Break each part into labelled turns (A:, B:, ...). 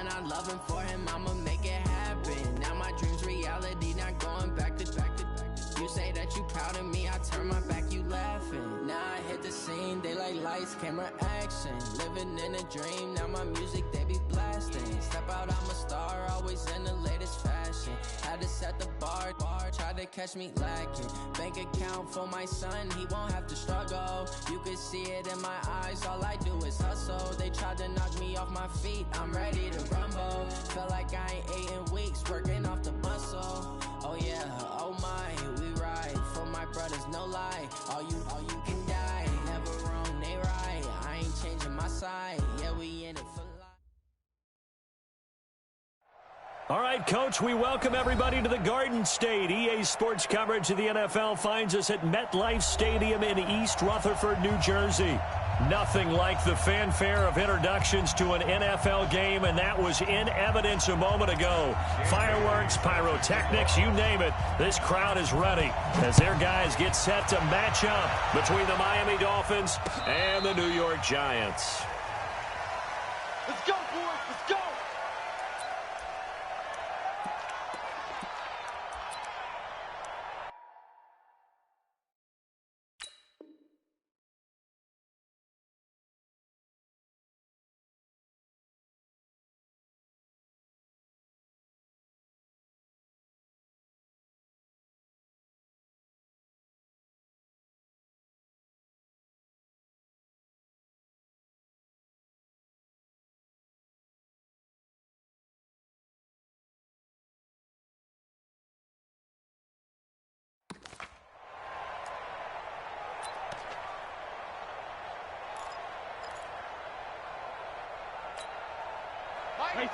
A: son, I love him for him, I'ma make it happen. Now my dream's reality, not going back to back. You say that you proud of me, I turn my back, you laughing. Now I hit the scene, they like lights, camera, action. Living in a dream, now my music, they be blasting. Step out, I'm a star, always in the latest fashion. Had to set the bar, tried to catch me lacking. Bank account for my son, he won't have to struggle. You can see it in my eyes, all I do is hustle. They tried to knock me off my feet, I'm ready to rumble. Felt like I ain't ate in weeks, working off the muscle. Oh yeah, oh my, we ride for my brothers, no lie. All you can die, never wrong, they right. I ain't changing my side, yeah, we in it for life.
B: All right, Coach, we welcome everybody to the Garden State. EA Sports coverage of the NFL finds us at MetLife Stadium in East Rutherford, New Jersey. Nothing like the fanfare of introductions to an NFL game, and that was in evidence a moment ago. Fireworks, pyrotechnics, you name it. This crowd is ready as their guys get set to match up between the Miami Dolphins and the New York Giants.
C: Let's go, boys. Let's go.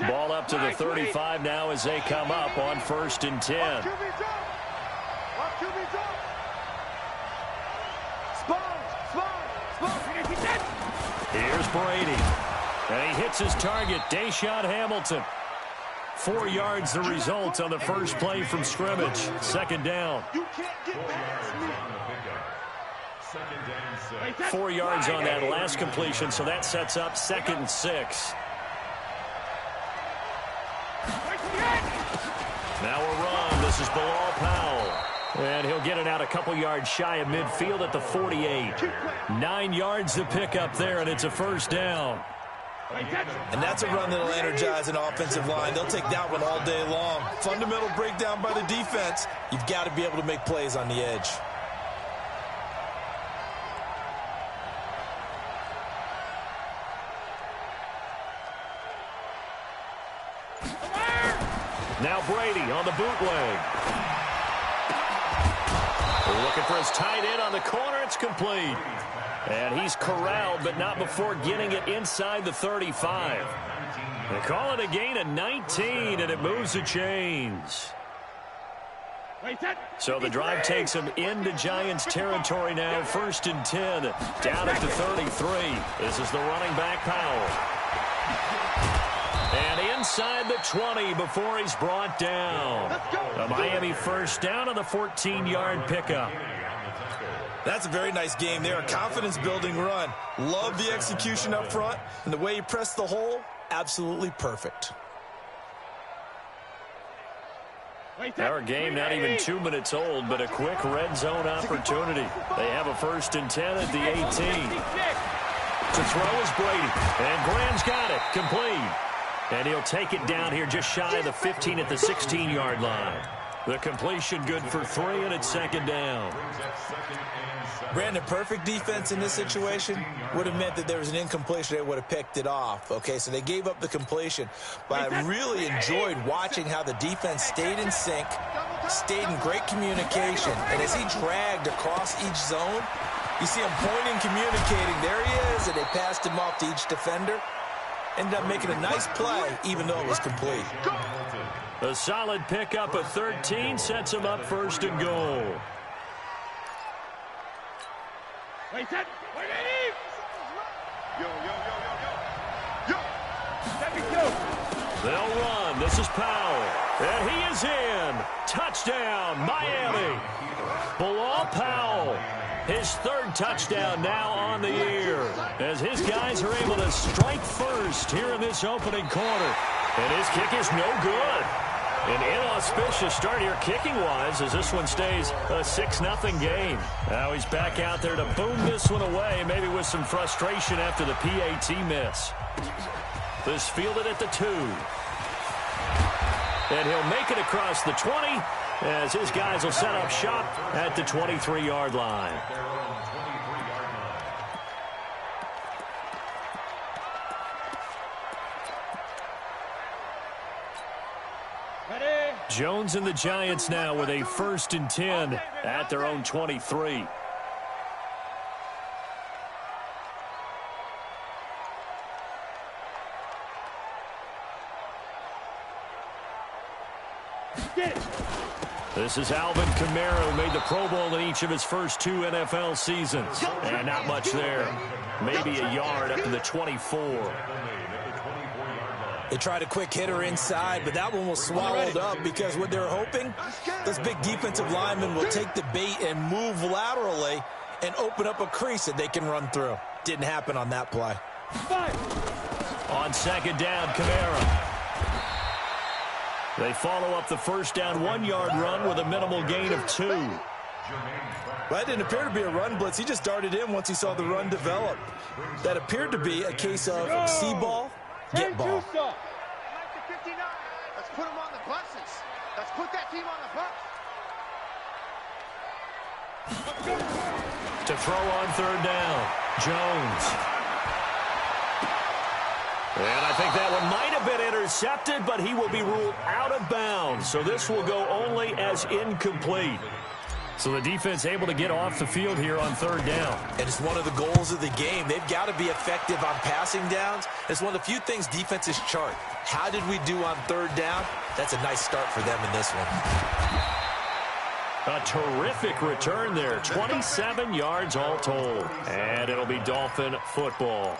B: Ball up to the 35 now as they come up on 1st and 10. Here's Brady. And he hits his target, Deshaun Hamilton. 4 yards the result on the first play from scrimmage. 2nd down. 4 yards on that last completion, so that sets up 2nd and 6. Now a run. This is Bilal Powell. And he'll get it out a couple yards shy of midfield at the 48. 9 yards to pick up there, and it's a 1st down.
D: And that's a run that'll energize an offensive line. They'll take that one all day long. Fundamental breakdown by the defense. You've got to be able to make plays on the edge.
B: Now Brady on the bootleg. We're looking for his tight end on the corner. It's complete. And he's corralled, but not before getting it inside the 35. They call it a gain of 19, and it moves the chains. So the drive takes him into Giants territory now. 1st and 10, down at the 33. This is the running back, Powell. And inside the 20 before he's brought down. A Miami 1st down on the 14-yard pickup.
D: That's a very nice game there. A confidence-building run. Love the execution up front. And the way he pressed the hole, absolutely perfect.
B: Our game not even 2 minutes old, but a quick red zone opportunity. They have a 1st and 10 at the 18. To throw is Brady. And Graham's got it. Complete. And he'll take it down here just shy of the 15 at the 16-yard line. The completion good for 3, and it's 2nd down.
D: Brandon, perfect defense in this situation would have meant that there was an incompletion. They would have picked it off. Okay, so they gave up the completion. But I really enjoyed watching how the defense stayed in sync, stayed in great communication. And as he dragged across each zone, you see him pointing, communicating. There he is, and they passed him off to each defender. Ended up making a nice play, even though it was complete.
B: A solid pickup of 13 sets him up 1st and goal. They'll run. This is Powell. And he is in. Touchdown, Miami. Bilal Powell. His 3rd touchdown now on the year as his guys are able to strike first here in this opening quarter. And his kick is no good. An inauspicious start here kicking-wise as this one stays a 6-0 game. Now he's back out there to boom this one away, maybe with some frustration after the PAT miss. This fielded at the 2. And he'll make it across the 20 as his guys will set up shop at the 23-yard line. Jones and the Giants now with a 1st and 10 at their own 23. This is Alvin Kamara, who made the Pro Bowl in each of his first 2 NFL seasons. And not much there. Maybe a yard up to the 24.
D: They tried a quick hitter inside, but that one was swallowed up because what they're hoping, this big defensive lineman will take the bait and move laterally and open up a crease that they can run through. Didn't happen on that play.
B: On 2nd down, Kamara. They follow up the 1st down 1-yard run with a minimal gain of 2.
D: Well, that didn't appear to be a run blitz. He just darted in once he saw the run develop. That appeared to be a case of see ball, get ball.
C: Let's put him on the buses. Let's put that team on the bus.
B: To throw on 3rd down, Jones. And I think that one might have been intercepted, but he will be ruled out of bounds. So this will go only as incomplete. So the defense able to get off the field here on 3rd down.
D: And it's one of the goals of the game. They've got to be effective on passing downs. It's one of the few things defenses chart. How did we do on 3rd down? That's a nice start for them in this one.
B: A terrific return there. 27 yards all told. And it'll be Dolphin football.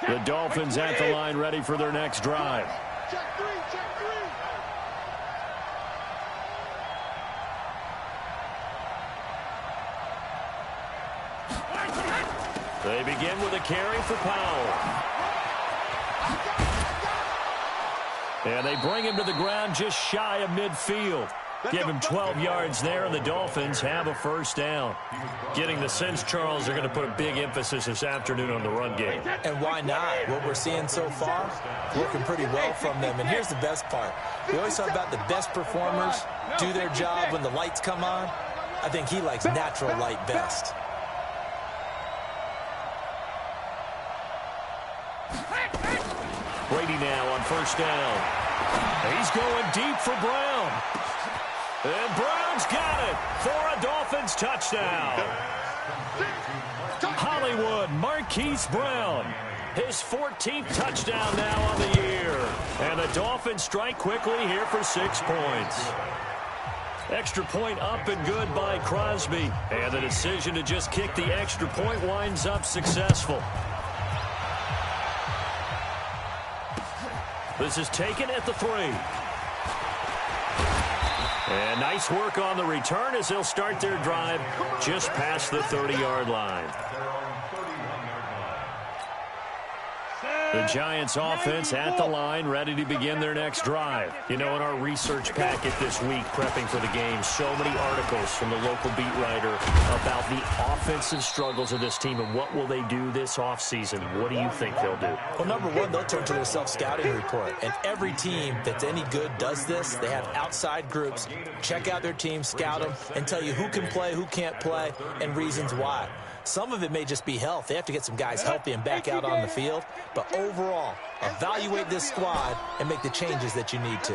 B: The Dolphins at the line, ready for their next drive.
C: Check 3, check 3.
B: They begin with a carry for Powell. And they bring him to the ground just shy of midfield. Give him 12 yards there, and the Dolphins have a 1st down. Getting the sense, Charles, they're going to put a big emphasis this afternoon on the run game.
D: And why not? What we're seeing so far, working pretty well from them. And here's the best part. We always talk about the best performers do their job when the lights come on. I think he likes natural light best.
B: Brady now on 1st down. He's going deep for Brown. And Brown's got it for a Dolphins touchdown. Hollywood Marquise Brown. His 14th touchdown now on the year. And the Dolphins strike quickly here for 6 points. Extra point up and good by Crosby. And the decision to just kick the extra point winds up successful. This is taken at the 3. And nice work on the return as they'll start their drive just past the 30-yard line. The Giants offense at the line, ready to begin their next drive. You know, in our research packet this week, prepping for the game, so many articles from the local beat writer about the offensive struggles of this team and what will they do this offseason. What do you think they'll do?
D: Well, number one, they'll turn to their self-scouting report. And every team that's any good does this. They have outside groups. Check out their team, scout them, and tell you who can play, who can't play, and reasons why. Some of it may just be health. They have to get some guys healthy and back out on the field. But overall, evaluate this squad and make the changes that you need to.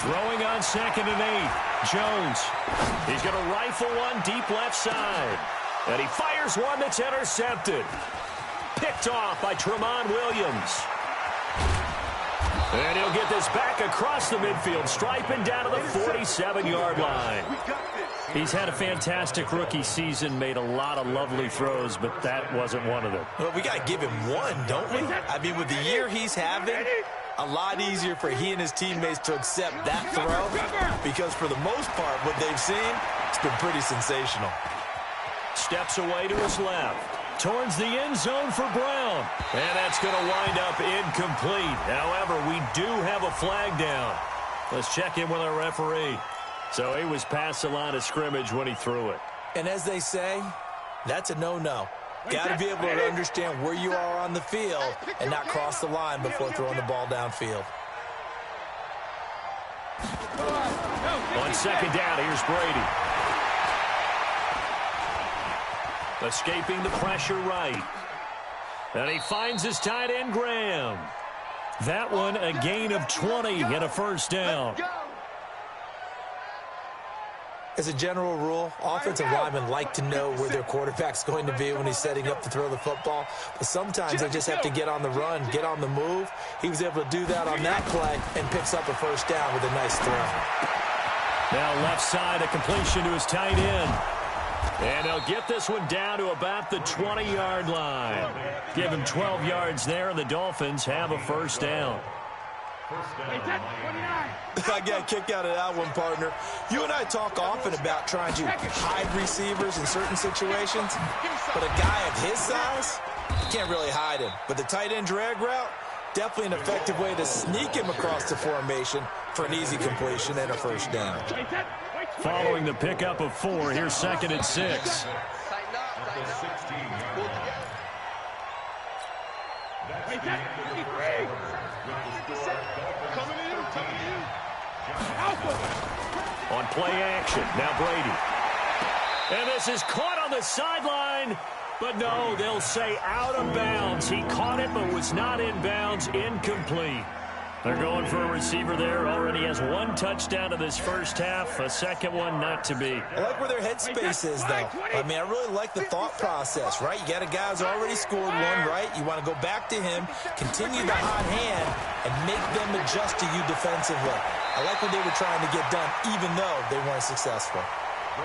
B: Throwing on 2nd and 8. Jones. He's going to rifle one deep left side. And he fires one that's intercepted. Picked off by Tramon Williams. And he'll get this back across the midfield, striping down to the 47-yard line. He's had a fantastic rookie season, made a lot of lovely throws, but that wasn't one of them.
D: Well, we got to give him one, don't we? I mean, with the year he's having, a lot easier for he and his teammates to accept that throw because for the most part, what they've seen, it's been pretty sensational.
B: Steps away to his left. Towards the end zone for Brown. And that's going to wind up incomplete. However, we do have a flag down. Let's check in with our referee. So he was past the line of scrimmage when he threw it.
D: And as they say, that's a no-no. Got to be able to understand where you are on the field and not cross the line before throwing the ball downfield.
B: On second down, here's Brady. Escaping the pressure right. And he finds his tight end, Graham. That one, a gain of 20 and a first down.
D: As a general rule, offensive linemen like to know where their quarterback's going to be when he's setting up to throw the football. But sometimes they just have to get on the run, get on the move. He was able to do that on that play and picks up a first down with a nice throw.
B: Now left side, a completion to his tight end. And they'll get this one down to about the 20-yard line. Give him 12 yards there, and the Dolphins have a first down.
D: I got a kick out of that one, partner. You and I talk often about trying to hide receivers in certain situations, but a guy of his size, you can't really hide him. But the tight end drag route, definitely an effective way to sneak him across the formation for an easy completion and a first down.
B: Following the pickup of 4, here's 2nd and 6. On play action, now Brady. And this is caught on the sideline, but no, they'll say out of bounds. He caught it, but was not in bounds, incomplete. They're going for a receiver there. Already has 1 touchdown in this first half. A second one not to be.
D: I like where their headspace is, though. I mean, I really like the thought process, right? You got a guy who's already scored one, right? You want to go back to him, continue the hot hand, and make them adjust to you defensively. I like what they were trying to get done, even though they weren't successful.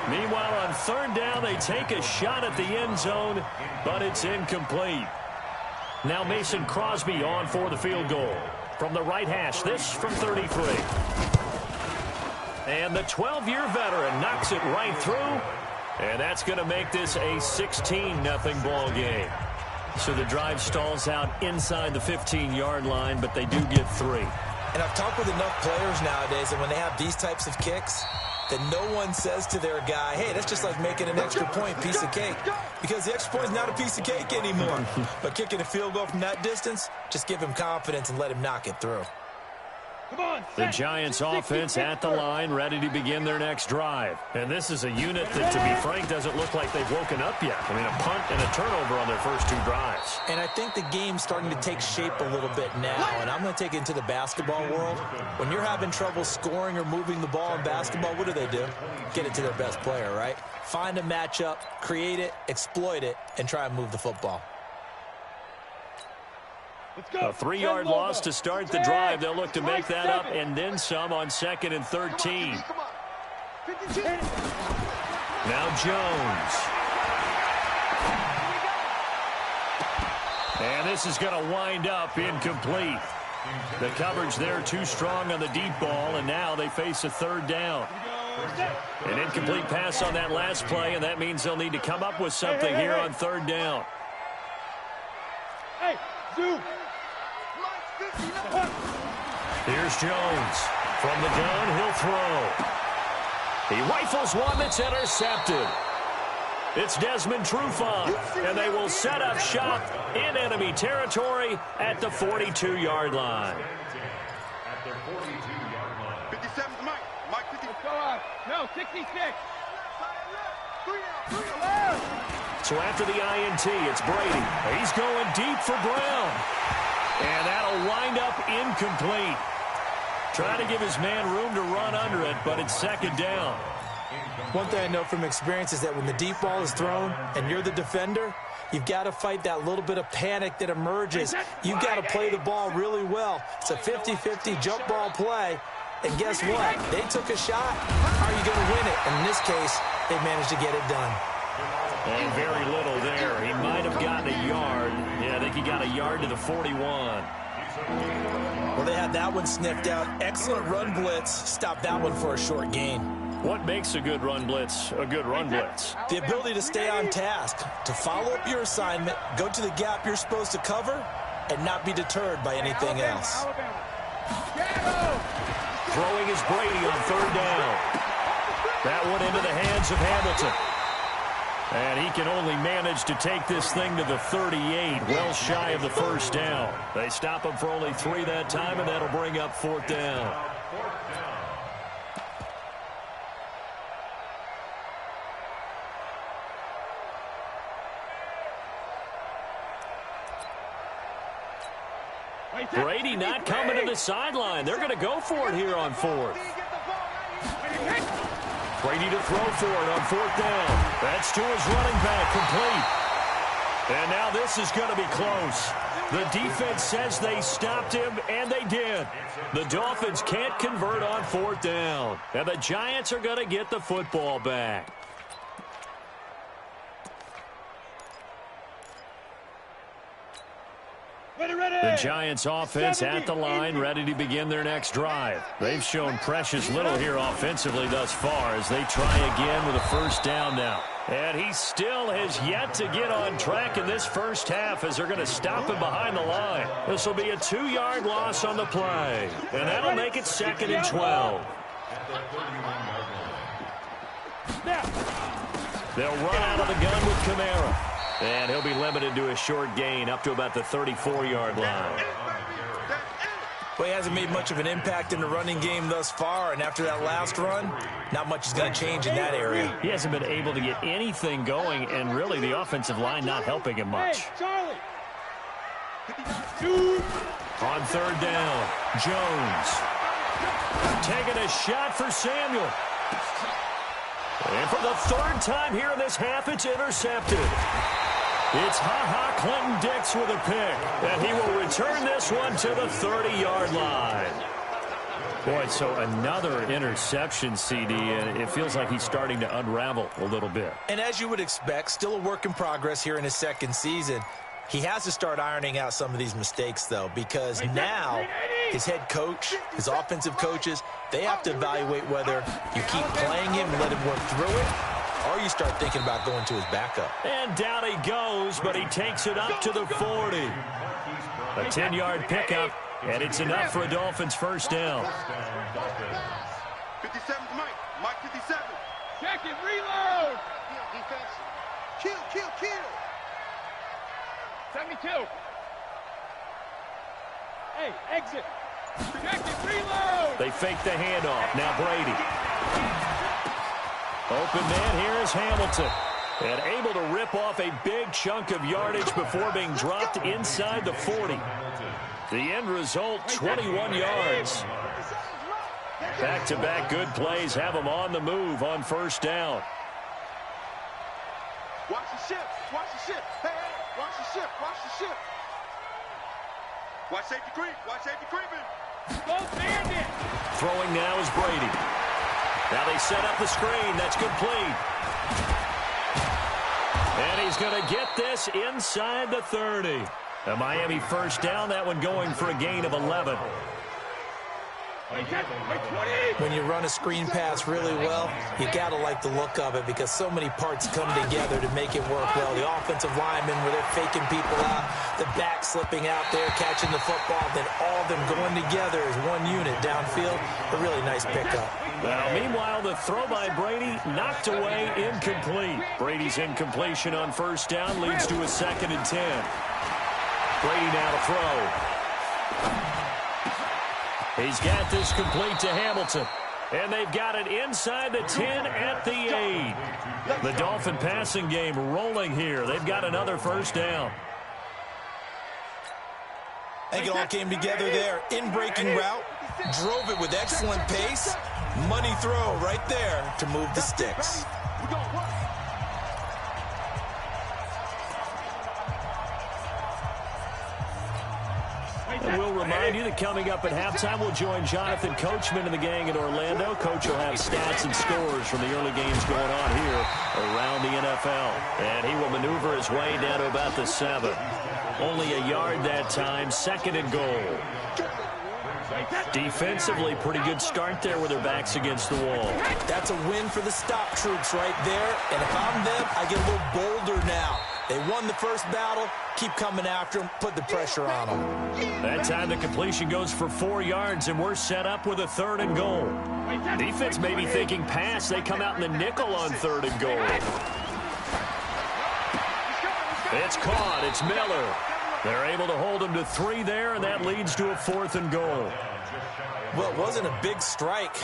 B: Meanwhile, on 3rd down, they take a shot at the end zone, but it's incomplete. Now Mason Crosby on for the field goal. From the right hash, this from 33. And the 12-year veteran knocks it right through. And that's going to make this a 16-0 ball game. So the drive stalls out inside the 15-yard line, but they do get 3.
D: And I've talked with enough players nowadays that when they have these types of kicks, that no one says to their guy, hey, that's just like making an extra point, piece of cake. Because the extra point is not a piece of cake anymore. But kicking a field goal from that distance, just give him confidence and let him knock it through.
B: The Giants offense at the line, ready to begin their next drive. And this is a unit that, to be frank, doesn't look like they've woken up yet. I mean, a punt and a turnover on their first 2 drives.
D: And I think the game's starting to take shape a little bit now. And I'm going to take it into the basketball world. When you're having trouble scoring or moving the ball in basketball, what do? Get it to their best player, right? Find a matchup, create it, exploit it, and try and move the football.
B: A 3-yard loss to start the drive. They'll look to make that up and then some on 2nd and 13. Now Jones. And this is going to wind up incomplete. The coverage there too strong on the deep ball, and now they face a 3rd down. An incomplete pass on that last play, and that means they'll need to come up with something here on 3rd down. Here's Jones. From the gun, he'll throw. He rifles one that's intercepted. It's Desmond Trufant, and they will set up shop in enemy territory at the 42-yard line.
C: 57 Mike. Mike 50. No, 66.
B: So after the INT, it's Brady. He's going deep for Brown. And that'll wind up incomplete. Trying to give his man room to run under it, but it's 2nd down.
D: One thing I know from experience is that when the deep ball is thrown and you're the defender, you've got to fight that little bit of panic that emerges. You've got to play the ball really well. It's a 50-50 jump ball play. And guess what? They took a shot. How are you going to win it? And in this case, they managed to get it done.
B: And very little there. He might have gotten a yard. Yeah, I think he got a yard to the 41.
D: Well, they had that one sniffed out. Excellent run blitz. Stopped that one for a short gain.
B: What makes a good run blitz a good run blitz?
D: The ability to stay on task, to follow up your assignment, go to the gap you're supposed to cover, and not be deterred by anything else.
B: Throwing is Brady on third down. That one into the hands of Hamilton. And he can only manage to take this thing to the 38, well shy of the first down. They stop him for only 3 that time, and that'll bring up 4th down. Brady not coming to the sideline. They're going to go for it here on 4th. Brady to throw for it on 4th down. That's to his running back, complete. And now this is going to be close. The defense says they stopped him, and they did. The Dolphins can't convert on 4th down. And the Giants are going to get the football back. The Giants offense at the line, ready to begin their next drive. They've shown precious little here offensively thus far as they try again with a first down now. And he still has yet to get on track in this first half as they're going to stop him behind the line. This will be a 2-yard loss on the play. And that'll make it 2nd and 12. They'll run out of the gun with Kamara. And he'll be limited to a short gain up to about the 34-yard line.
D: Well, he hasn't made much of an impact in the running game thus far, and after that last run, not much is going to change in that area.
B: He hasn't been able to get anything going, and really the offensive line not helping him much. On 3rd down, Jones. Taking a shot for Samuel. And for the 3rd time here in this half, it's intercepted. It's Ha-Ha Clinton-Dix with a pick, and he will return this one to the 30-yard line. Boy, so another interception, CD, and it feels like he's starting to unravel a little bit.
D: And as you would expect, still a work in progress here in his 2nd season. He has to start ironing out some of these mistakes, though, because now his head coach, his offensive coaches, they have to evaluate whether you keep playing him and let him work through it, or you start thinking about going to his backup.
B: And down he goes, but he takes it up to the 40. A 10-yard pickup, and it's enough for a Dolphins first down.
C: 57's Mike. Mike 57.
E: Check it, reload.
C: Defense. Kill.
E: 72. Hey, exit. Check it, reload.
B: They fake the handoff. Now Brady. Open man here is Hamilton. And able to rip off a big chunk of yardage before being dropped inside the 40. The end result, 21 yards. Back-to-back good plays have them on the move on first down.
C: Watch the ship. Watch the ship. Hey, watch the ship. Watch the ship. Watch safety creep. Watch safety creeping.
E: Go bandit.
B: Throwing now is Brady. Now they set up the screen. That's complete. And he's going to get this inside the 30. A Miami first down. That one going for a gain of 11.
D: When you run a screen pass really well, you got to like the look of it because so many parts come together to make it work well. The offensive linemen, where they're faking people out, the back slipping out there, catching the football, then all of them going together as one unit downfield. A really nice pickup.
B: Well, meanwhile, the throw by Brady knocked away, incomplete. Brady's incompletion on first down leads to a 2nd and 10. Brady now to throw. He's got this complete to Hamilton. And they've got it inside the 10 at the 8. The Dolphin passing game rolling here. They've got another first down.
D: I think it all came together there. In-breaking route, drove it with excellent pace. Money throw right there to move the sticks.
B: And we'll remind you that coming up at halftime, we'll join Jonathan Coachman and the gang in Orlando. Coach will have stats and scores from the early games going on here around the NFL. And he will maneuver his way down to about the 7. Only a yard that time, 2nd and goal. Defensively, pretty good start there with their backs against the wall.
D: That's a win for the stop troops right there. And if I'm them, I get a little bolder now. They won the first battle. Keep coming after them. Put the pressure on them.
B: That time the completion goes for 4 yards, and we're set up with a 3rd and goal. Defense may be thinking pass. They come out in the nickel on 3rd and goal. It's caught. It's Miller. They're able to hold him to 3 there, and that leads to a 4th and goal.
D: Well, it wasn't a big strike,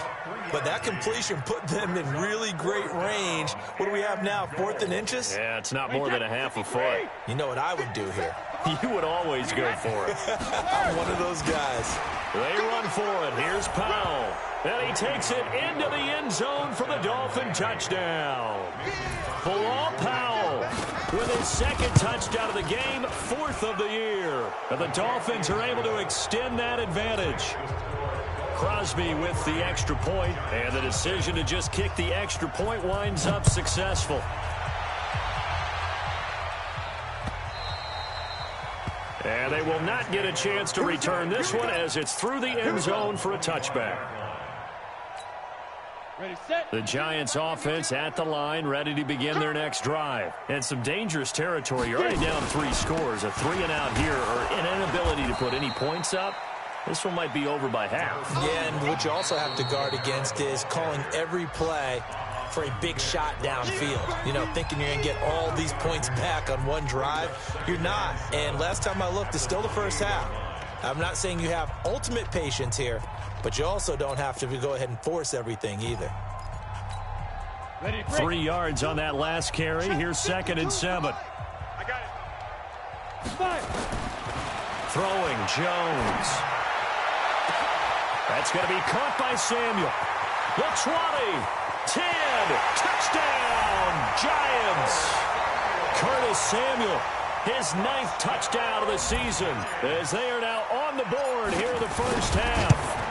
D: but that completion put them in really great range. What do we have now, 4th and inches?
B: Yeah, it's not more than a half a foot.
D: You know what I would do here?
B: You would always go for it.
D: I'm one of those guys.
B: They run for it. Here's Powell. And he takes it into the end zone for the Dolphin touchdown. Bilal Powell with his 2nd touchdown of the game, 4th of the year. And the Dolphins are able to extend that advantage. Crosby with the extra point, and the decision to just kick the extra point winds up successful. And they will not get a chance to return this one as it's through the end zone for a touchback.
E: Ready, set.
B: The Giants offense at the line, ready to begin their next drive. And some dangerous territory. You're already down 3 scores. A 3 and out here, or an inability to put any points up. This one might be over by half.
D: Yeah, and what you also have to guard against is calling every play for a big shot downfield. You know, thinking you're going to get all these points back on one drive. You're not. And last time I looked, it's still the first half. I'm not saying you have ultimate patience here, but you also don't have to go ahead and force everything either.
E: Ready,
B: 3 yards on that last carry. Here's 2nd and 7.
C: I got it.
E: 5.
B: Throwing Jones. That's going to be caught by Samuel. The 20, 10, touchdown, Giants. Curtis Samuel, his 9th touchdown of the season, as they are now on the board here in the first half.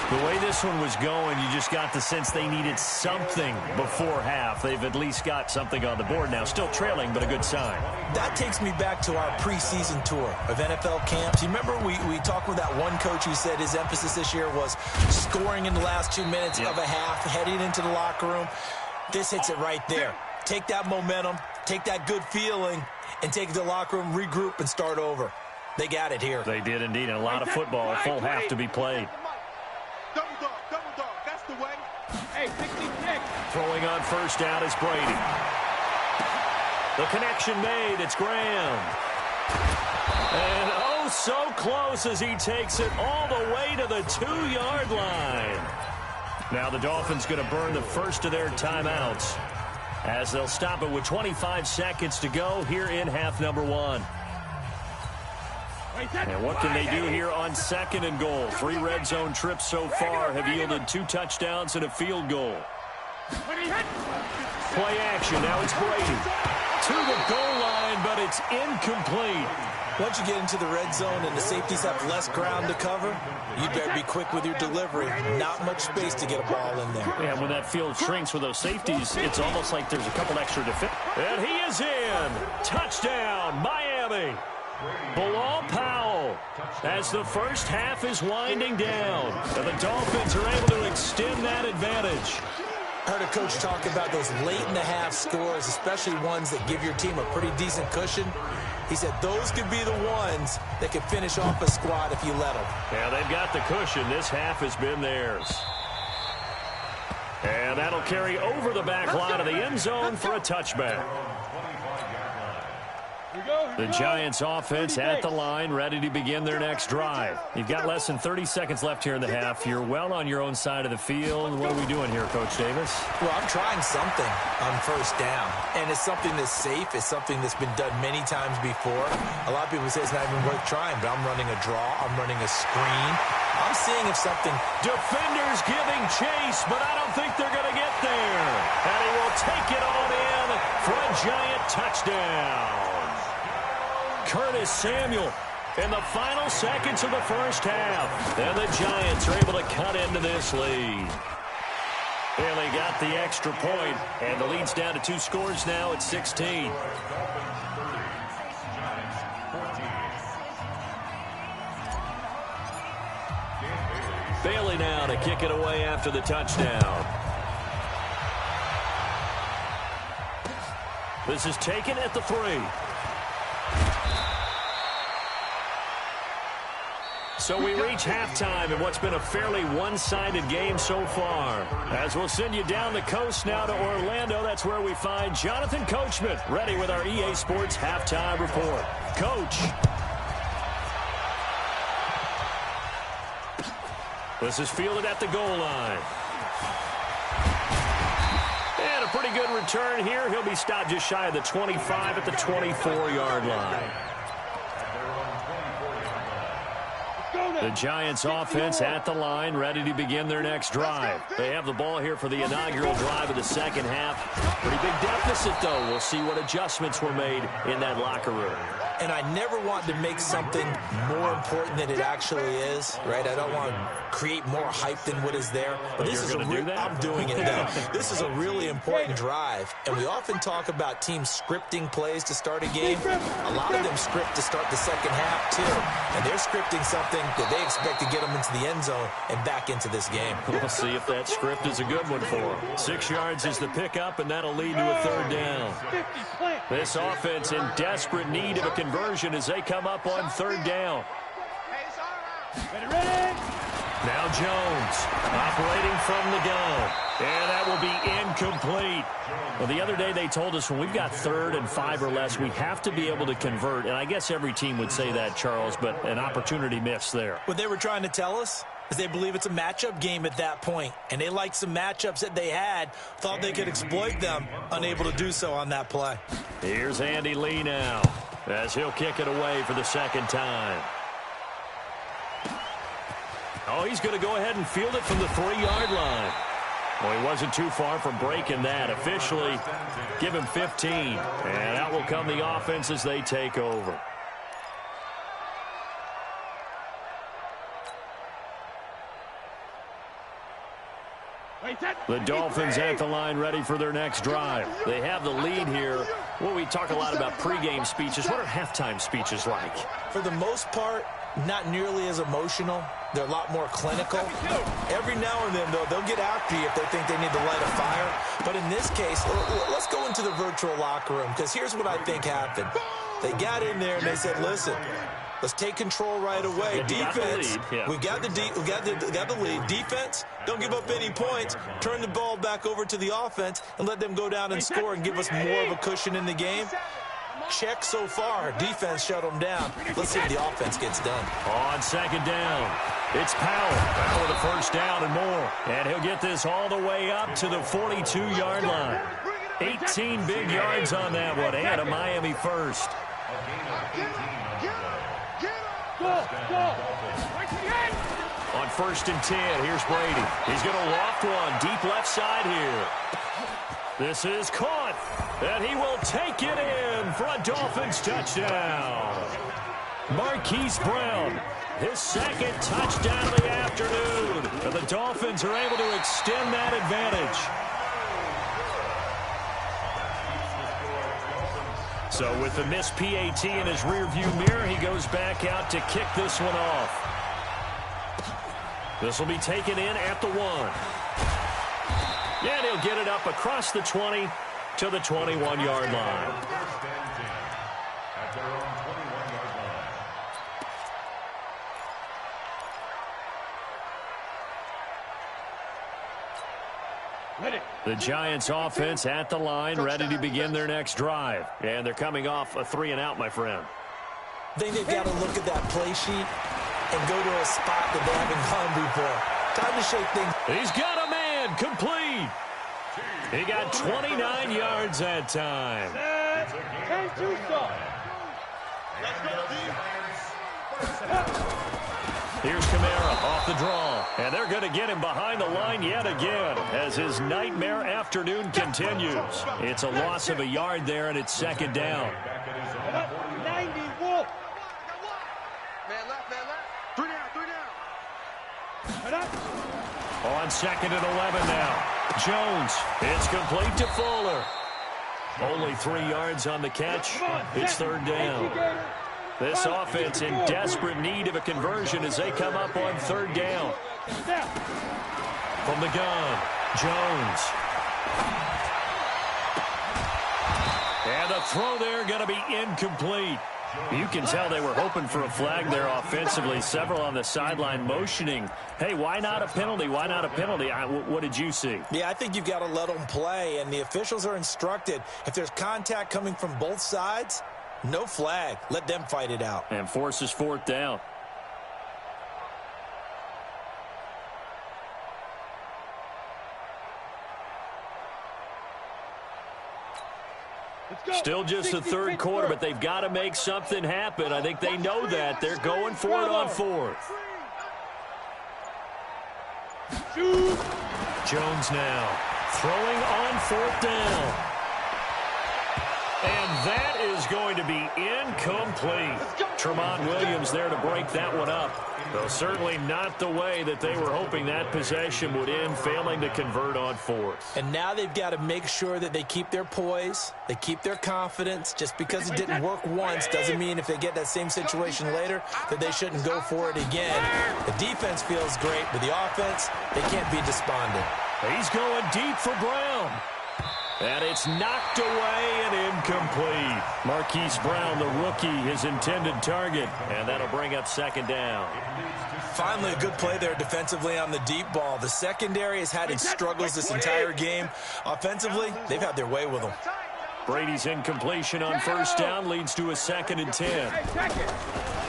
B: The way this one was going, you just got the sense they needed something before half. They've at least got something on the board now. Still trailing, but a good sign.
D: That takes me back to our preseason tour of NFL camps. You remember we talked with that one coach who said his emphasis this year was scoring in the last 2 minutes of a half, heading into the locker room. This hits it right there. Take that momentum, take that good feeling, and take it to the locker room, regroup, and start over. They got it here.
B: They did indeed, and a lot of football, a full half to be played.
C: Double dog, that's the way.
E: Hey, 66.
B: Throwing on first down is Brady. The connection made. It's Graham. And oh, so close as he takes it all the way to the 2-yard line. Now the Dolphins going to burn the first of their timeouts as they'll stop it with 25 seconds to go here in half number 1. And what can they do here on 2nd and goal? 3 red zone trips so far have yielded 2 touchdowns and a field goal. Play action. Now it's Brady to the goal line, but it's incomplete.
D: Once you get into the red zone and the safeties have less ground to cover, you better be quick with your delivery. Not much space to get a ball in there.
B: And when that field shrinks with those safeties, it's almost like there's a couple extra defenders. And he is in. Touchdown, Miami. Bilal Powell as the first half is winding down. And the Dolphins are able to extend that advantage.
D: I heard a coach talk about those late-in-the-half scores, especially ones that give your team a pretty decent cushion. He said those could be the ones that could finish off a squad if you let them.
B: Yeah, they've got the cushion. This half has been theirs. And that'll carry over the back line of the end zone for a touchback. The Giants offense at the line, ready to begin their next drive. You've got less than 30 seconds left here in the half. You're well on your own side of the field. What are we doing here, Coach Davis?
D: Well, I'm trying something on first down, and it's something that's safe. It's something that's been done many times before. A lot of people say it's not even worth trying, but I'm running a draw. I'm running a screen. I'm seeing if something...
B: Defenders giving chase, but I don't think they're going to get there. And he will take it on in for a Giant touchdown. Curtis Samuel in the final seconds of the first half. And the Giants are able to cut into this lead. And they got the extra point, and the lead's down to 2 scores now at 16. Bailey now to kick it away after the touchdown. This is taken at the 3. So we reach halftime in what's been a fairly one-sided game so far. As we'll send you down the coast now to Orlando, that's where we find Jonathan Coachman ready with our EA Sports Halftime Report. Coach. This is fielded at the goal line. And a pretty good return here. He'll be stopped just shy of the 25 at the 24-yard line. The Giants offense at the line, ready to begin their next drive. They have the ball here for the inaugural drive of the second half. Pretty big deficit, though. We'll see what adjustments were made in that locker room.
D: And I never want to make something more important than it actually is, right? I don't want to create more hype than what is there. But this is I'm doing it now. This is a really important drive. And we often talk about teams scripting plays to start a game. A lot of them script to start the second half, too. And they're scripting something that they expect to get them into the end zone and back into this game.
B: We'll see if that script is a good one for them. 6 yards is the pickup, and that'll lead to a third down. This offense in desperate need of a conversion as they come up on third down. Now Jones operating from the gun. And that will be incomplete. Well, the other day they told us when we've got 3rd and 5 or less, we have to be able to convert. And I guess every team would say that, Charles, but an opportunity missed there.
D: What they were trying to tell us is they believe it's a matchup game at that point. And they liked some matchups that they had, thought they could exploit them, unable to do so on that play.
B: Here's Andy Lee now as he'll kick it away for the second time. Oh, he's going to go ahead and field it from the 3-yard line. Well, he wasn't too far from breaking that. Officially, give him 15. And out will come the offense as they take over. The Dolphins at the line ready for their next drive. They have the lead here. Well, we talk a lot about pregame speeches. What are halftime speeches like?
D: For the most part, not nearly as emotional. They're a lot more clinical. Every now and then, though, they'll get after you if they think they need to light a fire. But in this case, let's go into the virtual locker room, because here's what I think happened. They got in there and they said, listen, let's take control right away. Defense, we got the lead. Defense, don't give up any points. Turn the ball back over to the offense and let them go down and score and give us more of a cushion in the game. Check so far. Defense shut them down. Let's see if the offense gets done.
B: On second down, it's Powell. Powell with a first down and more. And he'll get this all the way up to the 42-yard line. 18 big yards on that one, and a Miami first. On 1st and 10, here's Brady. He's going to loft one deep left side here. This is caught, and he will take it in for a Dolphins touchdown. Marquise Brown, his second touchdown of the afternoon. And the Dolphins are able to extend that advantage. So with the missed PAT in his rearview mirror, he goes back out to kick this one off. This will be taken in at the 1. And he'll get it up across the 20 to the 21-yard line. The Giants offense at the line, ready to begin their next drive. And they're coming off a 3-and-out, my friend.
D: I think they've got to look at that play sheet and go to a spot that they haven't gone before. Time to shake things.
B: He's got a man, complete. He got 29 yards that time. Here's Kamara off the draw, and they're going to get him behind the line yet again as his nightmare afternoon continues. It's a loss of a yard there, and it's second down. On 2nd and 11 now. Jones, it's complete to Fuller. Only 3 yards on the catch. It's third down. This offense in desperate need of a conversion as they come up on third down. From the gun, Jones. And the throw there going to be incomplete. You can tell they were hoping for a flag there offensively. Several on the sideline motioning, hey, why not a penalty? Why not a penalty? What did you see?
D: Yeah, I think you've got to let them play, and the officials are instructed. If there's contact coming from both sides, no flag. Let them fight it out.
B: And forces fourth down. Still just the third quarter, but they've got to make something happen. I think they know that. They're going for it on fourth. Jones now throwing on fourth down. And that is going to be incomplete. Tremont Williams there to break that one up. Though certainly not the way that they were hoping that possession would end, failing to convert on fourth.
D: And now they've got to make sure that they keep their poise, they keep their confidence. Just because it didn't work once doesn't mean if they get that same situation later that they shouldn't go for it again. The defense feels great, but the offense, they can't be despondent.
B: He's going deep for Brown. And it's knocked away and incomplete. Marquise Brown, the rookie, his intended target. And that'll bring up second down.
D: Finally, a good play there defensively on the deep ball. The secondary has had its struggles this entire game. Offensively, they've had their way with them.
B: Brady's incompletion on first down leads to a 2nd and 10.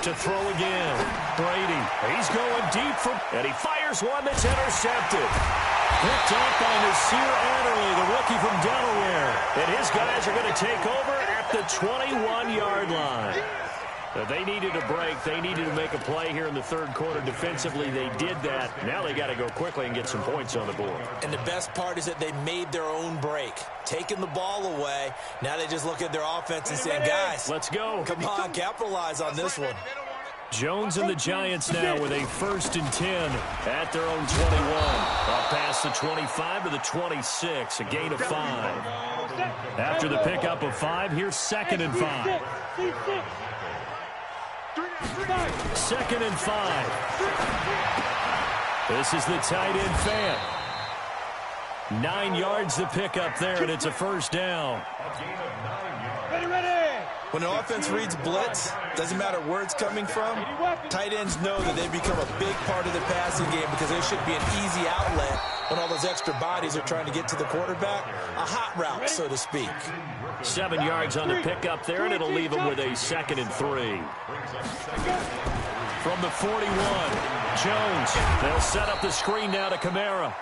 B: To throw again. Brady, he's going deep and he fires one that's intercepted. Picked up by Nasir Adderley, the rookie from Delaware. And his guys are going to take over at the 21-yard line. They needed a break. They needed to make a play here in the third quarter. Defensively, they did that. Now they got to go quickly and get some points on the board.
D: And the best part is that they made their own break. Taking the ball away. Now they just look at their offense and say, guys,
B: let's go.
D: Come on, capitalize on this one.
B: Jones and the Giants now with a 1st and 10 at their own 21. Up past the 25 to the 26, a gain of 5. After the pickup of 5, here's 2nd and 5. 2nd and 5. This is the tight end fan. 9 yards the pickup there, and it's a first down.
D: When an offense reads blitz, doesn't matter where it's coming from, tight ends know that they become a big part of the passing game because there should be an easy outlet when all those extra bodies are trying to get to the quarterback. A hot route, so to speak.
B: 7 yards on the pickup there, and it'll leave them with a 2nd and 3. From the 41, Jones. They'll set up the screen now to Kamara.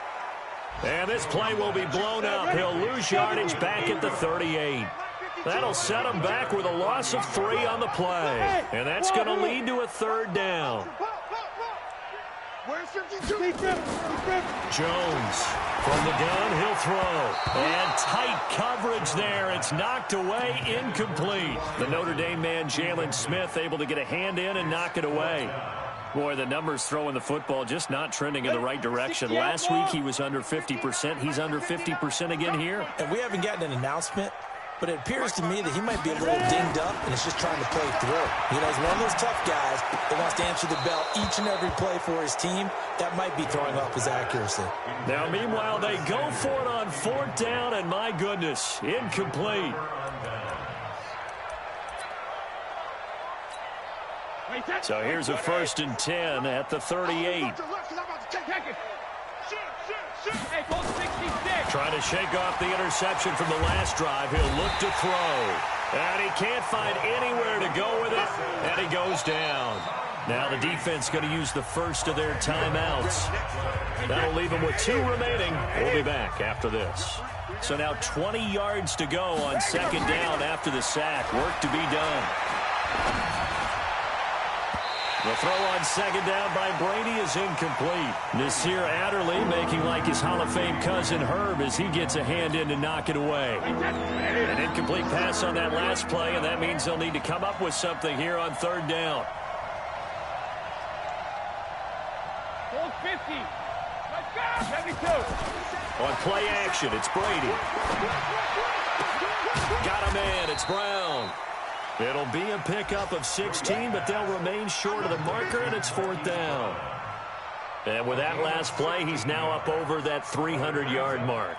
B: And this play will be blown up. He'll lose yardage back at the 38. That'll set him back with a loss of 3 on the play. And that's going to lead to a 3rd down. Jones from the gun, he'll throw. And tight coverage there. It's knocked away, incomplete. The Notre Dame man, Jalen Smith, able to get a hand in and knock it away. Boy, the numbers throwing the football just not trending in the right direction. Last week he was under 50%. He's under 50% again here.
D: And we haven't gotten an announcement, but it appears to me that he might be a little dinged up and is just trying to play through. You know, he's one of those tough guys that wants to answer the bell each and every play for his team. That might be throwing off his accuracy.
B: Now, meanwhile, they go for it on 4th down, and my goodness, incomplete. So here's a 1st and 10 at the 38. Trying to shake off the interception from the last drive. He'll look to throw. And he can't find anywhere to go with it. And he goes down. Now the defense going to use the first of their timeouts. That'll leave them with 2 remaining. We'll be back after this. So now 20 yards to go on 2nd down after the sack. Work to be done. The throw on 2nd down by Brady is incomplete. Nasir Adderley making like his Hall of Fame cousin Herb as he gets a hand in to knock it away. An incomplete pass on that last play, and that means they'll need to come up with something here on 3rd down. On play action, it's Brady. Got a man, it's Brown. It'll be a pickup of 16, but they'll remain short of the marker, and it's 4th down. And with that last play, he's now up over that 300-yard mark.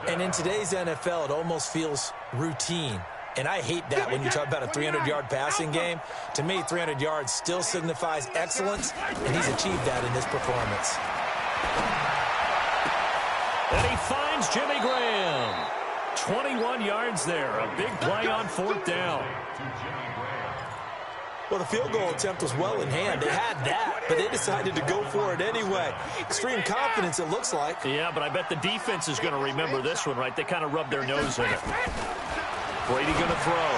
D: And in today's NFL, it almost feels routine. And I hate that when you talk about a 300-yard passing game. To me, 300 yards still signifies excellence, and he's achieved that in this performance.
B: And he finds Jimmy Graham. 21 yards there. A big play on 4th down.
D: Well, the field goal attempt was well in hand. They had that, but they decided to go for it anyway. Extreme confidence, it looks like.
B: Yeah, but I bet the defense is going to remember this one, right? They kind of rubbed their nose in it. Brady going to throw.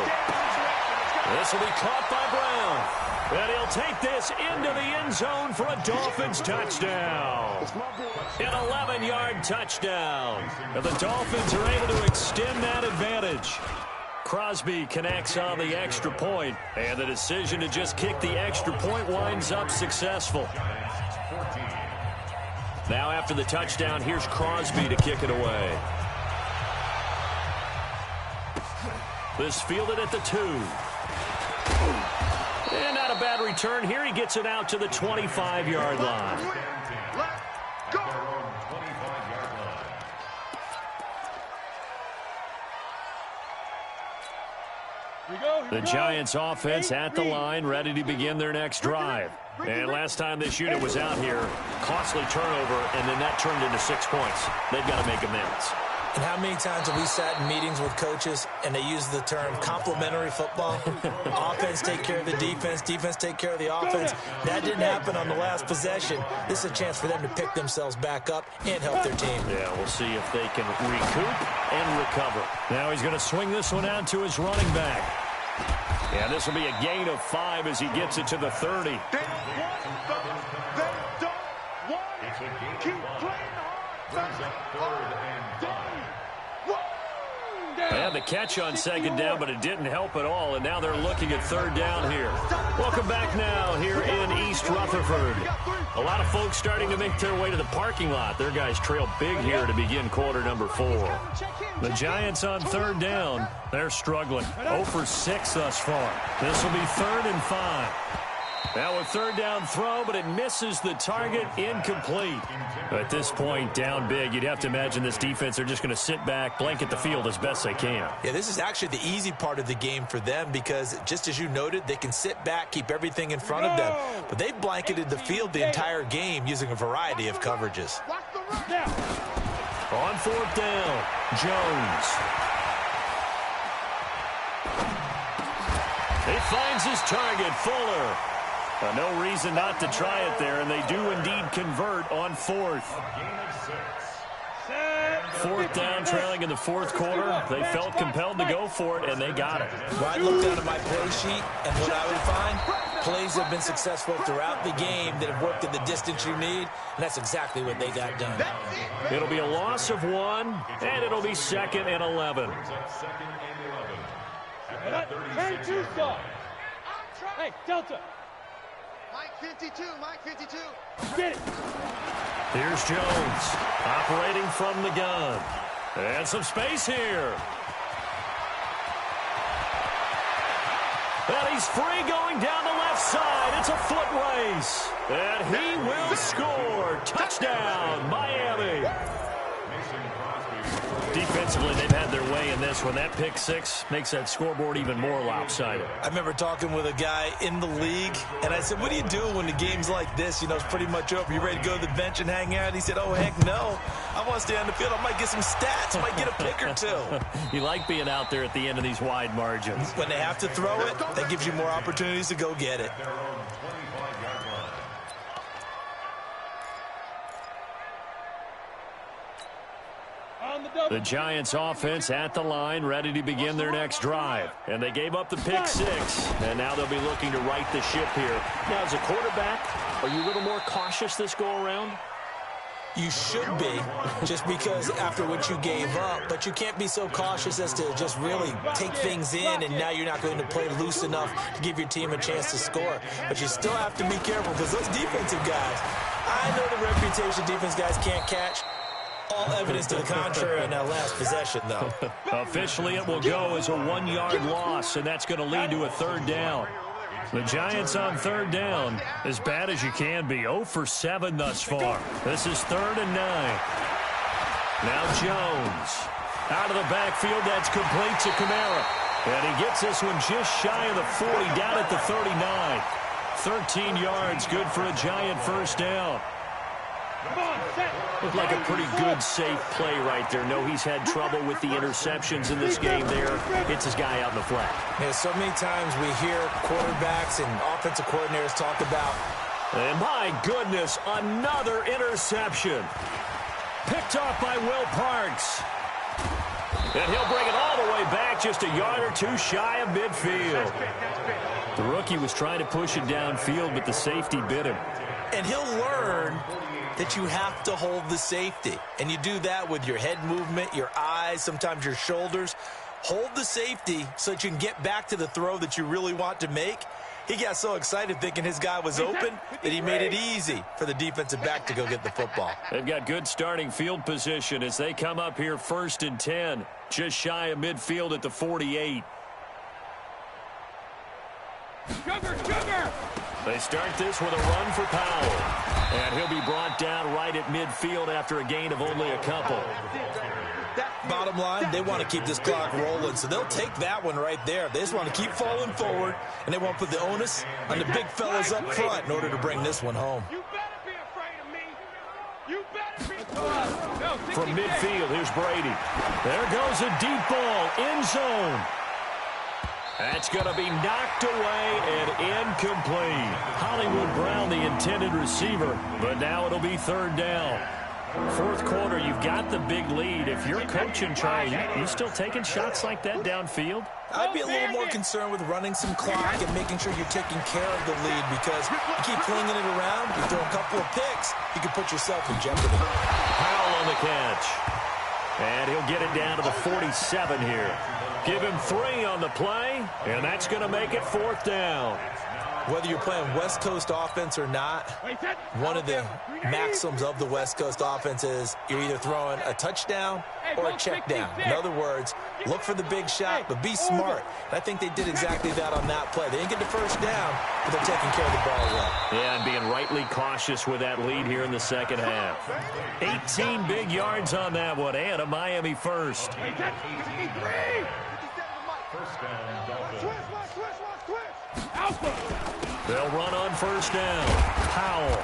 B: This will be caught by Brown. And he'll take this into the end zone for a Dolphins touchdown. An 11-yard touchdown. And the Dolphins are able to extend that advantage. Crosby connects on the extra point, and the decision to just kick the extra point winds up successful. Now after the touchdown, here's Crosby to kick it away. This fielded at the 2. And not a bad return here. He gets it out to the 25-yard line.
C: Let's go.
B: The Giants offense at the line, ready to begin their next drive. And last time this unit was out here, costly turnover, and then that turned into 6 points. They've got to make amends.
D: And how many times have we sat in meetings with coaches and they use the term complementary football? Offense take care of the defense, defense take care of the offense. That didn't happen on the last possession. This is a chance for them to pick themselves back up and help their team.
B: Yeah, we'll see if they can recoup and recover. Now he's going to swing this one out to his running back. And this will be a gain of 5 as he gets it to the 30.
C: They don't want it. Keep playing hard.
B: They had the catch on 2nd down, but it didn't help at all, and now they're looking at 3rd down here. Welcome back now here in East Rutherford. A lot of folks starting to make their way to the parking lot. Their guys trail big here to begin quarter number 4. The Giants on 3rd down. They're struggling. 0 for 6 thus far. This will be 3rd and 5. Now a 3rd down throw, but it misses the target, incomplete. At this point, down big, you'd have to imagine this defense are just going to sit back, blanket the field as best they can.
D: Yeah, this is actually the easy part of the game for them because, just as you noted, they can sit back, keep everything in front of them. But they've blanketed the field the entire game using a variety of coverages.
B: On 4th down, Jones. He finds his target, Fuller. No reason not to try it there, and they do indeed convert on 4th. 4th down, trailing in the 4th quarter. They felt compelled to go for it, and they got it.
D: Well, I looked down at my play sheet, and what I would find, plays have been successful throughout the game that have worked in the distance you need, and that's exactly what they got done.
B: It'll be a loss of 1, and it'll be 2nd and 11.
E: Hey, Delta.
C: Mike 52, Mike 52.
E: Get it.
B: Here's Jones, operating from the gun. And some space here. And he's free going down the left side. It's a foot race. And he will score. Touchdown, Miami. Defensively, they've had their way in this one. That pick 6 makes that scoreboard even more lopsided.
D: I remember talking with a guy in the league, and I said, what do you do when the game's like this? You know, it's pretty much over. You ready to go to the bench and hang out? He said, oh, heck no. I want to stay on the field. I might get some stats. I might get a pick or 2.
B: You like being out there at the end of these wide margins.
D: When they have to throw it, that gives you more opportunities to go get it.
B: The Giants offense at the line, ready to begin their next drive. And they gave up the pick 6, and now they'll be looking to right the ship here. Now, as a quarterback, are you a little more cautious this go-around?
D: You should be, just because after what you gave up, but you can't be so cautious as to just really take things in, and now you're not going to play loose enough to give your team a chance to score. But you still have to be careful because those defensive guys, I know the reputation defense guys can't catch. All evidence to the contrary on that last possession, though.
B: Officially, it will go as a 1-yard loss, and that's going to lead to a third down. The Giants on third down, as bad as you can be, 0 for 7 thus far. This is 3rd and 9. Now Jones. Out of the backfield, that's complete to Kamara. And he gets this one just shy of the 40, down at the 39. 13 yards, good for a Giant first down. Looked like a pretty good, safe play right there. No, he's had trouble with the interceptions in this game there. Hits his guy out in the flat.
D: Yeah, so many times we hear quarterbacks and offensive coordinators talk about.
B: And my goodness, another interception. Picked off by Will Parks. And he'll bring it all the way back, just a yard or two shy of midfield. The rookie was trying to push it downfield, but the safety bit him.
D: And he'll learn that you have to hold the safety. And you do that with your head movement, your eyes, sometimes your shoulders. Hold the safety so that you can get back to the throw that you really want to make. He got so excited thinking his guy was open that he made it easy for the defensive back to go get the football.
B: They've got good starting field position as they come up here 1st and 10, just shy of midfield at the 48.
E: Sugar!
B: They start this with a run for Powell. And he'll be brought down right at midfield after a gain of only a couple.
D: Bottom line, they want to keep this clock rolling, so they'll take that one right there. They just want to keep falling forward, and they won't put the onus on the big fellas up front in order to bring this one home.
E: You better be afraid of me. You better be.
B: From midfield, here's Brady. There goes a deep ball, end zone. That's going to be knocked away and incomplete. Hollywood Brown, the intended receiver, but now it'll be 3rd down. 4th quarter, you've got the big lead. If you're coaching, Charlie, you still taking shots like that downfield?
D: I'd be a little more concerned with running some clock and making sure you're taking care of the lead, because you keep flinging it around, you throw a couple of picks, you can put yourself in jeopardy.
B: Powell on the catch. And he'll get it down to the 47 here. Give him 3 on the play, and that's going to make it 4th down.
D: Whether you're playing West Coast offense or not, one of the maxims of the West Coast offense is you're either throwing a touchdown or a check down. In other words, look for the big shot, but be smart. And I think they did exactly that on that play. They didn't get the first down, but they're taking care of the ball well.
B: Yeah, and being rightly cautious with that lead here in the second half. 18 big yards on that one, and a Miami first. They'll run on first down. Powell.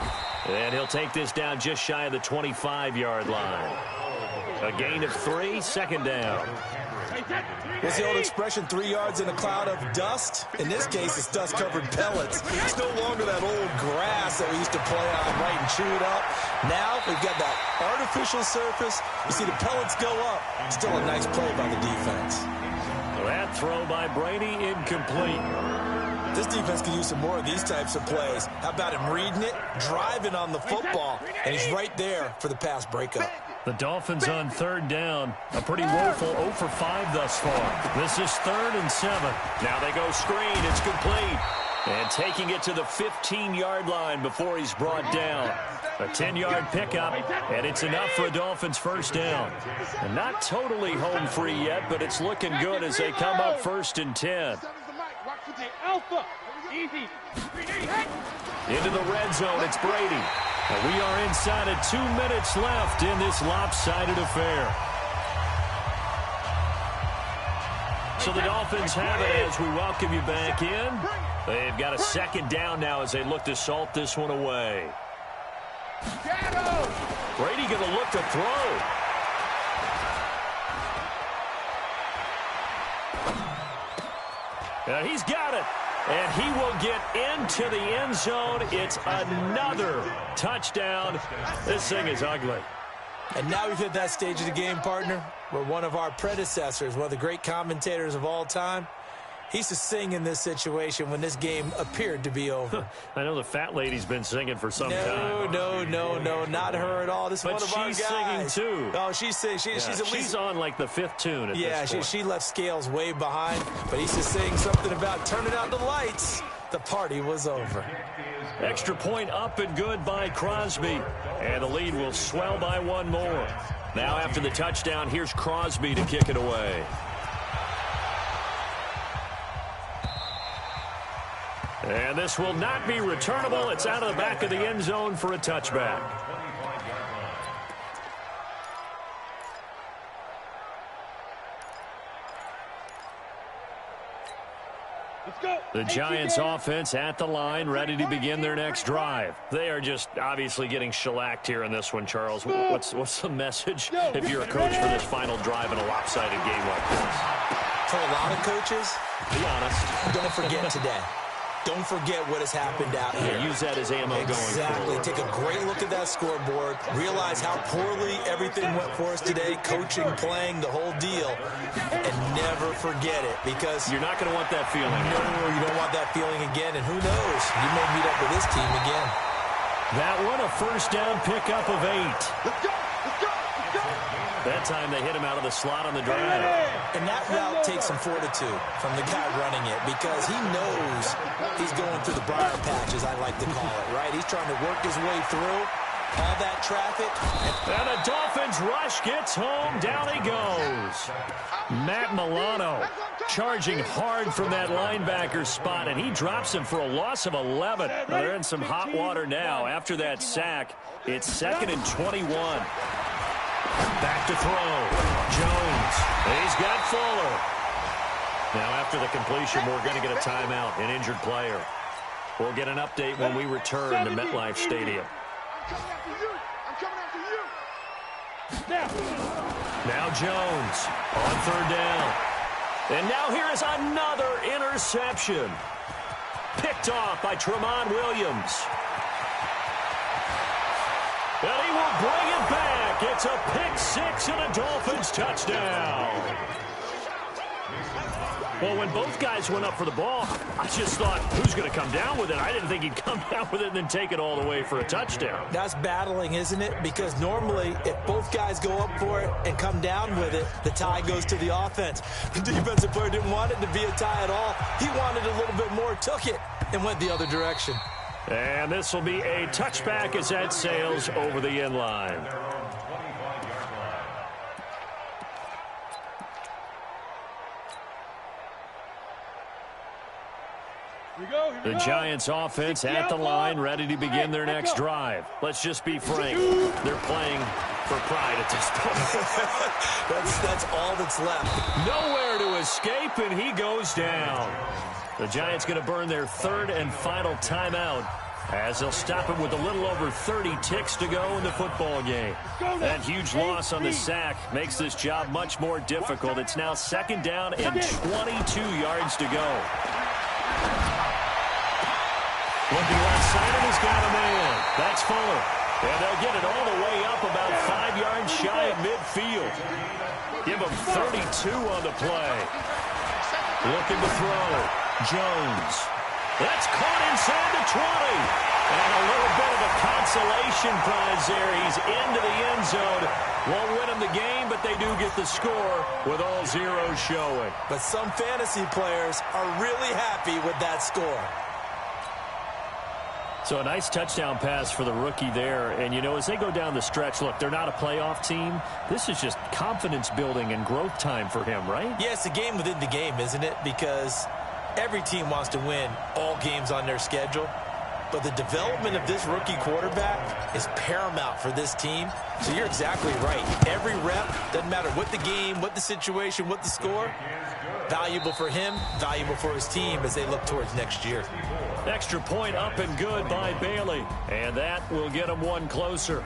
B: And he'll take this down just shy of the 25-yard line. A gain of 3, 2nd down.
D: What's the old expression, 3 yards in a cloud of dust? In this case, it's dust-covered pellets. It's no longer that old grass that we used to play on, right, and chew it up. Now we've got that artificial surface. You see the pellets go up. Still a nice play by the defense.
B: That throw by Brady, incomplete.
D: This defense can use some more of these types of plays. How about him reading it, driving on the football, and he's right there for the pass breakup.
B: The Dolphins on 3rd down. A pretty woeful 0 for 5 thus far. This is 3rd and 7. Now they go screen. It's complete. And taking it to the 15-yard line before he's brought down. A 10-yard pickup, and it's enough for a Dolphins first down. And not totally home free yet, but it's looking good as they come up 1st and 10.
E: Alpha. Easy.
B: Into the red zone, it's Brady. And we are inside of 2 minutes left in this lopsided affair. So the Dolphins have it as we welcome you back in. They've got a 2nd down now as they look to salt this one away. Brady going to look to throw. He's got it. And he will get into the end zone. It's another touchdown. This thing is ugly.
D: And now we've hit that stage of the game, partner, where one of our predecessors, one of the great commentators of all time, he used to sing in this situation when this game appeared to be over.
B: I know the fat lady's been singing for some time.
D: No, not her at all. This is one of our guys.
B: But she's singing, too.
D: Oh, she's at least...
B: She's on, like, the 5th tune at this point.
D: Yeah, she left Scales way behind, but he used to sing something about turning out the lights the party was over.
B: Extra point up and good by Crosby. And the lead will swell by one more. Now after the touchdown, here's Crosby to kick it away. And this will not be returnable. It's out of the back of the end zone for a touchback. The Giants offense at the line, ready to begin their next drive. They are just obviously getting shellacked here in this one, Charles. What's the message if you're a coach for this final drive in a lopsided game like this?
D: For a lot of coaches,
B: be honest,
D: don't forget today. Don't forget what has happened out here.
B: Use that as ammo going forward.
D: Take a great look at that scoreboard. Realize how poorly everything went for us today. Coaching, playing, the whole deal. And never forget it, because
B: you're not going to want that feeling.
D: No, you don't want that feeling again. And who knows? You may meet up with this team again.
B: That one, a first down pickup of 8.
C: Let's go! Let's go! Let's go!
B: That time they hit him out of the slot on the drive.
D: And that route takes some fortitude from the guy running it, because he knows he's going through the briar patch, as I like to call it, right? He's trying to work his way through all that traffic.
B: And a Dolphins rush gets home. Down he goes. Matt Milano charging hard from that linebacker spot, and he drops him for a loss of 11. They're in some hot water now. After that sack, it's 2nd and 21. Back to throw. Jones. He's got Fuller. Now after the completion, we're going to get a timeout, an injured player. We'll get an update when we return to MetLife Stadium.
C: I'm coming after you.
B: Now Jones on 3rd down. And now here is another interception. Picked off by Tramon Williams. And he will bring it back. It's a pick 6 and a Dolphins touchdown. Well, when both guys went up for the ball, I just thought, who's going to come down with it? I didn't think he'd come down with it and then take it all the way for a touchdown.
D: That's battling, isn't it? Because normally, if both guys go up for it and come down with it, the tie goes to the offense. The defensive player didn't want it to be a tie at all. He wanted a little bit more, took it, and went the other direction.
B: And this will be a touchback as that sails over the end line. The Giants offense at the line, ready to begin their next drive. Let's just be frank. They're playing for pride at this point.
D: That's all that's left.
B: Nowhere to escape, and he goes down. The Giants going to burn their 3rd and final timeout, as they'll stop him with a little over 30 ticks to go in the football game. That huge loss on the sack makes this job much more difficult. It's now 2nd down and 22 yards to go. Looking left side, and he's got a man. That's Fuller. And they'll get it all the way up about 5 yards shy of midfield. Give him 32 on the play. Looking to throw. Jones. That's caught inside the 20. And a little bit of a consolation prize there. He's into the end zone. Won't win him the game, but they do get the score with all zeros showing.
D: But some fantasy players are really happy with that score.
B: So a nice touchdown pass for the rookie there. And, you know, as they go down the stretch, look, they're not a playoff team. This is just confidence building and growth time for him, right?
D: Yeah, it's a game within the game, isn't it? Because every team wants to win all games on their schedule. But the development of this rookie quarterback is paramount for this team. So you're exactly right. Every rep, doesn't matter what the game, what the situation, what the score, valuable for him, valuable for his team as they look towards next year.
B: Extra point up and good by Bailey. And that will get him one closer.